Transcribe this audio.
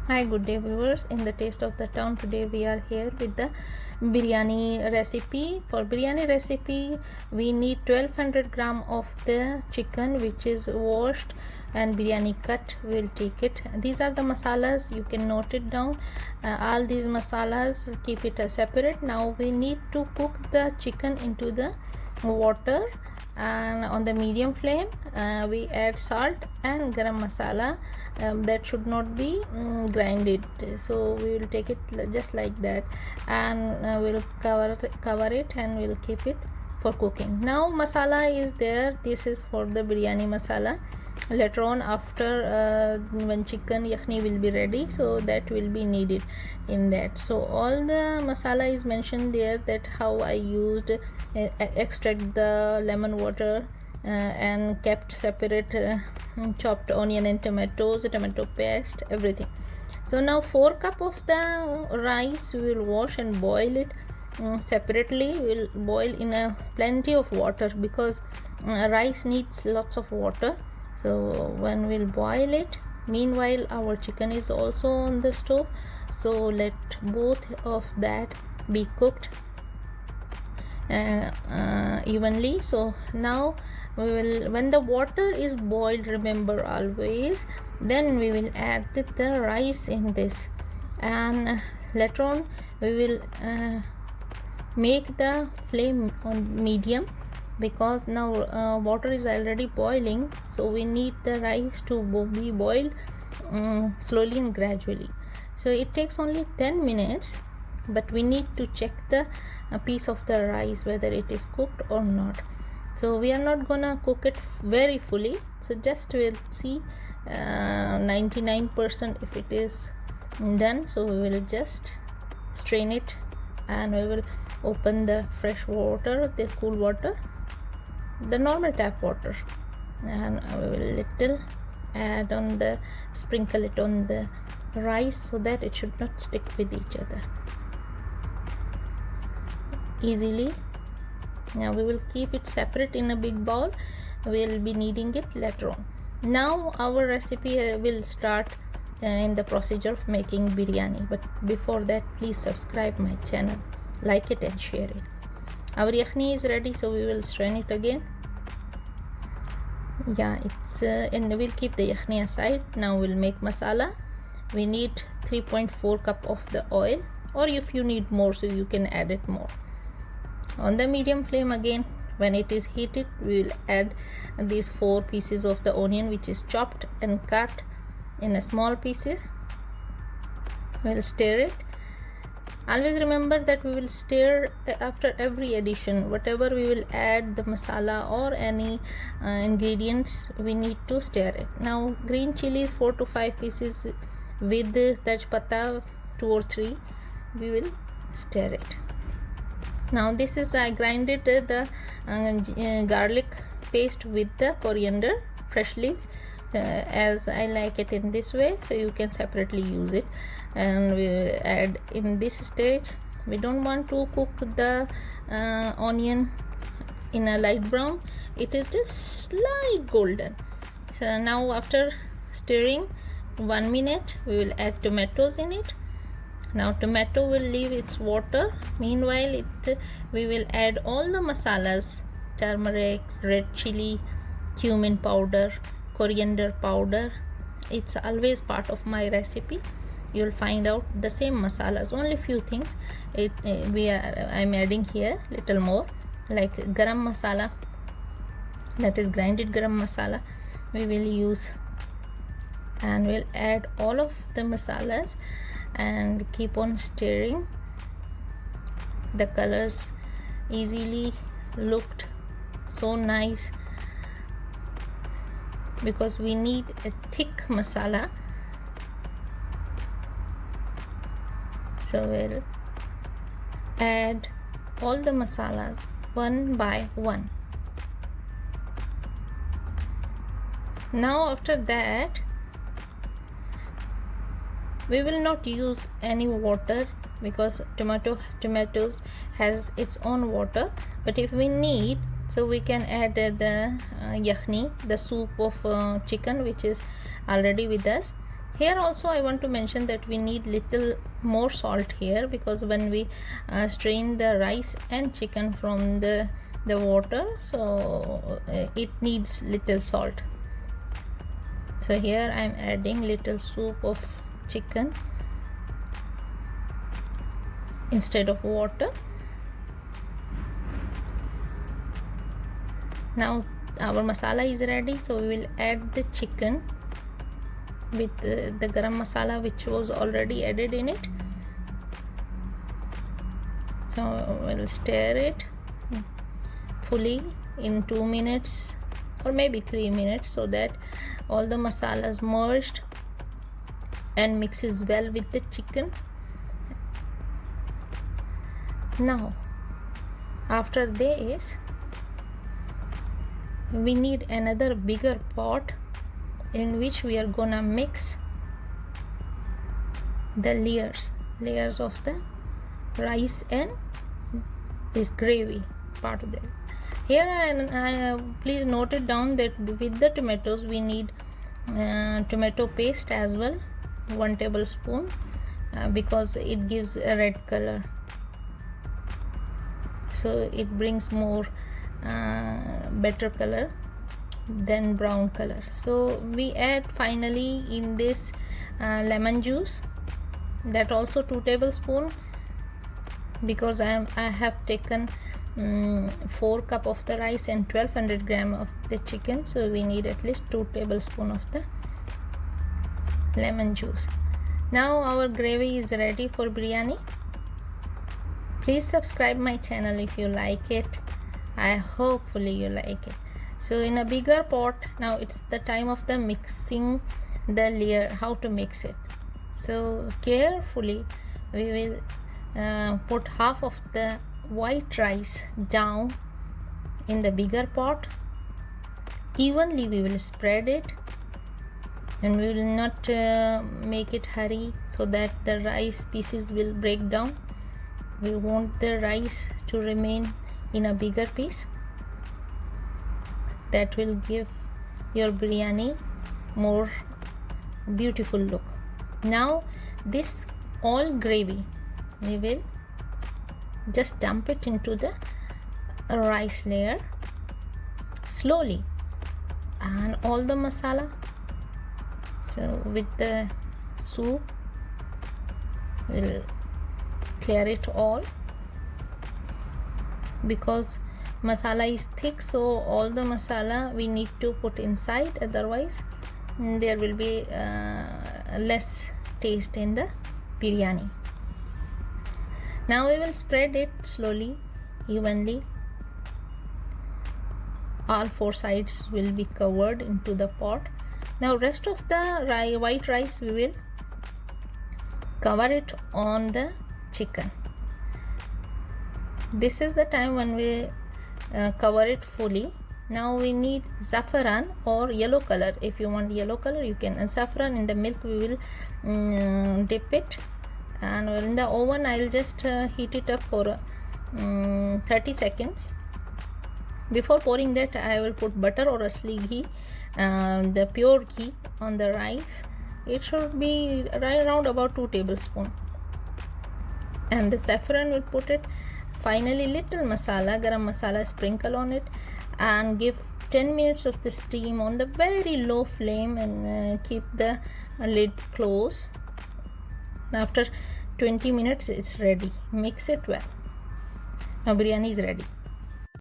Hi, good day viewers. In the Taste of the Town, today we are here with the biryani recipe. For biryani recipe, we need 1200 gram of the chicken which is washed and biryani cut. We'll take it. These are the masalas. You can note it down. All these masalas, keep it separate. Now we need to cook the chicken into the water, and on the medium flame we add salt and garam masala. That should not be grinded, so we will take it just like that, and we'll cover it and we'll keep it for cooking. Now masala is there. This is for the biryani masala. Later on, after when chicken yakhni will be ready, so that will be needed in that. So all the masala is mentioned there, that how I used extract the lemon water and kept separate chopped onion and tomatoes, tomato paste, everything. So now 4 cup of the rice we will wash and boil it separately. We'll boil in a plenty of water, because rice needs lots of water. So when we'll boil it, meanwhile our chicken is also on the stove, so let both of that be cooked evenly. So now we will, when the water is boiled, remember always, then we will add the rice in this, and later on we will make the flame on medium, because now water is already boiling, so we need the rice to be boiled slowly and gradually. So it takes only 10 minutes, but we need to check the piece of the rice whether it is cooked or not. So we are not gonna cook it very fully, so just we'll see 99% if it is done. So we will just strain it, and we will open the fresh water, the cool water, the normal tap water, and we will little add on the, sprinkle it on the rice, so that it should not stick with each other easily. Now we will keep it separate in a big bowl. We will be needing it later on. Now our recipe will start in the procedure of making biryani, but before that, please subscribe my channel, like it and share it. Our yakhni is ready, so we will strain it again. Yeah, it's and we'll keep the yakhni aside. Now we'll make masala. We need 3.4 cup of the oil, or if you need more, so you can add it more. On the medium flame again, when it is heated, we will add these 4 pieces of the onion, which is chopped and cut in a small pieces. We'll stir it. Always remember that we will stir after every addition. Whatever we will add, the masala or any ingredients, we need to stir it. Now green chilies 4 to 5 pieces with tej pata 2 or 3, we will stir it. Now this is, I grinded the garlic paste with the coriander fresh leaves, as I like it in this way, so you can separately use it. And we add in this stage. We don't want to cook the onion in a light brown, it is just slight golden. So now after stirring 1 minute, we will add tomatoes in it. Now tomato will leave its water. Meanwhile, we will add all the masalas: turmeric, red chili, cumin powder, coriander powder. It's always part of my recipe. You'll find out the same masalas, only few things I'm adding here little more, like garam masala, that is grinded garam masala we will use, and we'll add all of the masalas and keep on stirring. The colors easily looked so nice, because we need a thick masala. So we'll add all the masalas one by one. Now after that, we will not use any water, because tomatoes has its own water. But if we need, so we can add the yakhni, the soup of chicken, which is already with us, Here also I want to mention that we need little more salt here, because when we strain the rice and chicken from the water, so it needs little salt. So here I am adding little soup of chicken instead of water. Now our masala is ready, so we will add the chicken with the garam masala which was already added in it. So we'll stir it fully in 2 minutes or maybe 3 minutes, so that all the masalas merged and mixes well with the chicken. Now after this, we need another bigger pot in which we are gonna mix the layers of the rice and this gravy part of it. Here I please note it down that with the tomatoes we need tomato paste as well, 1 tablespoon, because it gives a red color, so it brings more better color than brown color. So we add finally in this lemon juice, that also 2 tablespoon, because I have taken 4 cup of the rice and 1200 gram of the chicken, so we need at least 2 tablespoon of the lemon juice. Now our gravy is ready for biryani. Please subscribe my channel if you like it. Hopefully you like it. So in a bigger pot, now it's the time of the mixing the layer, how to mix it. So carefully we will put half of the white rice down in the bigger pot. Evenly we will spread it, and we will not make it hurry, so that the rice pieces will break down. We want the rice to remain in a bigger piece. That will give your biryani more beautiful look. Now this all gravy we will just dump it into the rice layer slowly, and all the masala, so with the soup will clear it all, because masala is thick, so all the masala we need to put inside, otherwise there will be less taste in the biryani. Now we will spread it slowly, evenly. All 4 sides will be covered into the pot. Now rest of the white rice we will cover it on the chicken. This is the time when we cover it fully. Now we need saffron or yellow color. If you want yellow color, you can. Saffron in the milk we will dip it, and in the oven I'll just heat it up for 30 seconds. Before pouring that, I will put butter or asli ghee, the pure ghee, on the rice. It should be right around about 2 tablespoons, and the saffron will put it. Finally little masala, garam masala, sprinkle on it, and give 10 minutes of the steam on the very low flame, and keep the lid closed. After 20 minutes it's ready. Mix it well. Now biryani is ready.